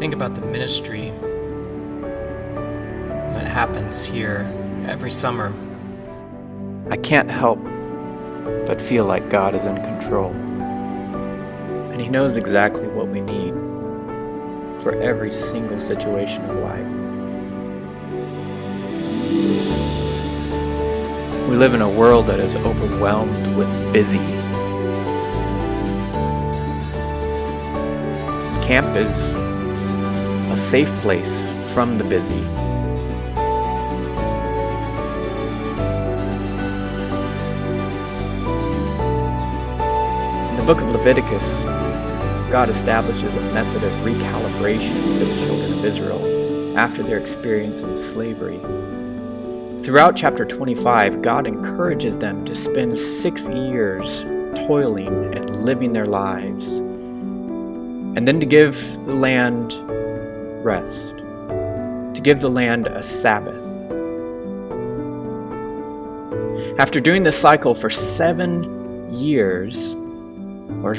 Think about the ministry that happens here every summer. I can't help but feel like God is in control. And He knows exactly what we need for every single situation of life. We live in a world that is overwhelmed with busy. Camp is a safe place from the busy. In the book of Leviticus, God establishes a method of recalibration for the children of Israel after their experience in slavery. Throughout chapter 25, God encourages them to spend 6 years toiling and living their lives, and then to give the land rest, to give the land a Sabbath. After doing this cycle for 7 years, or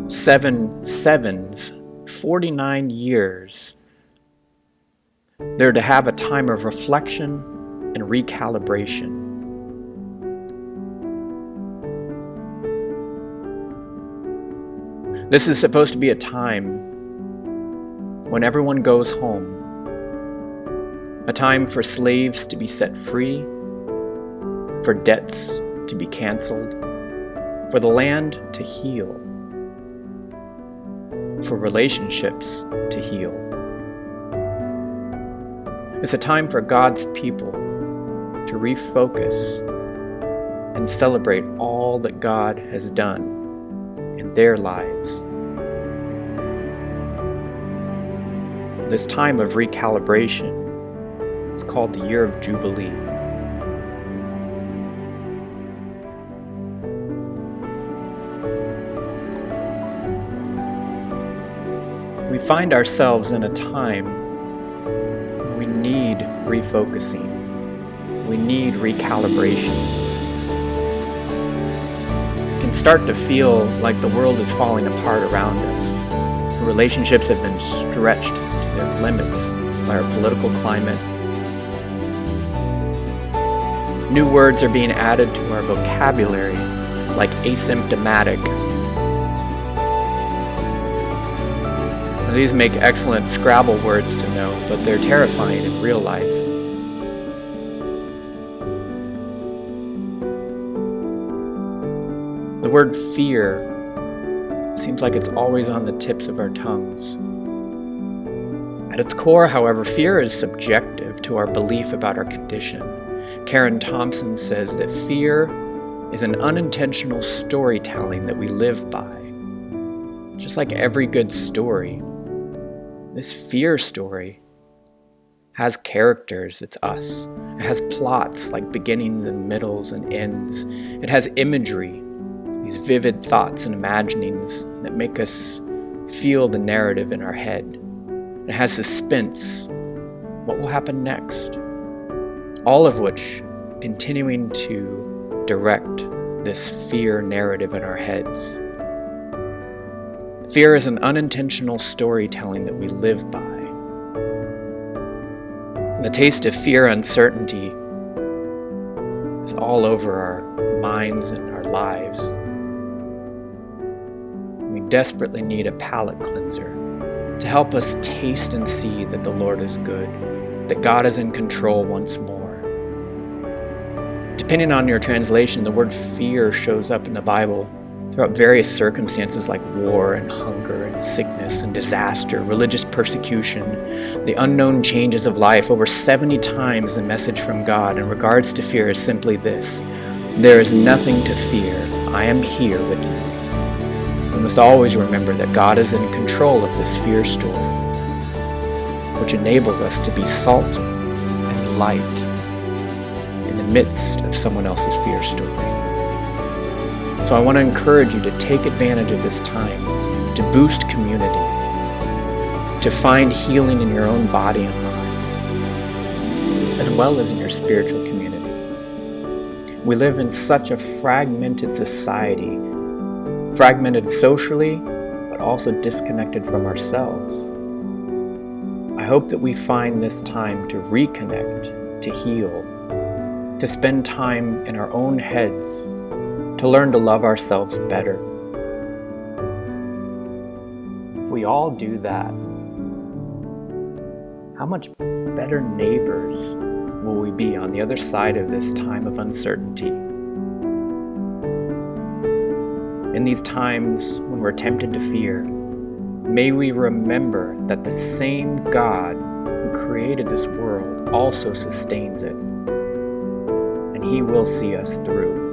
7 sevens, 49 years, they're to have a time of reflection and recalibration. This is supposed to be a time when everyone goes home, a time for slaves to be set free, for debts to be canceled, for the land to heal, for relationships to heal. It's a time for God's people to refocus and celebrate all that God has done in their lives. This time of recalibration is called the Year of Jubilee. We find ourselves in a time when we need refocusing. We need recalibration. It can start to feel like the world is falling apart around us. Relationships have been stretched to their limits by our political climate. New words are being added to our vocabulary, like asymptomatic. Now, these make excellent Scrabble words to know, but they're terrifying in real life. The word fear seems like it's always on the tips of our tongues. At its core, however, fear is subjective to our belief about our condition. Karen Thompson says that fear is an unintentional storytelling that we live by. Just like every good story, this fear story has characters, it's us. It has plots like beginnings and middles and ends. It has imagery, these vivid thoughts and imaginings that make us feel the narrative in our head. It has suspense. What will happen next? All of which continuing to direct this fear narrative in our heads. Fear is an unintentional storytelling that we live by. The taste of fear uncertainty is all over our minds and our lives. We desperately need a palate cleanser to help us taste and see that the Lord is good, that God is in control once more. Depending on your translation, the word fear shows up in the Bible throughout various circumstances like war and hunger and sickness and disaster, religious persecution, the unknown changes of life. Over 70 times the message from God in regards to fear is simply this: there is nothing to fear. I am here with you. We must always remember that God is in control of this fear story, which enables us to be salt and light in the midst of someone else's fear story. So I want to encourage you to take advantage of this time to boost community, to find healing in your own body and mind, as well as in your spiritual community. We live in such a fragmented society, fragmented socially, but also disconnected from ourselves. I hope that we find this time to reconnect, to heal, to spend time in our own heads, to learn to love ourselves better. If we all do that, how much better neighbors will we be on the other side of this time of uncertainty? In these times when we're tempted to fear, may we remember that the same God who created this world also sustains it, and He will see us through.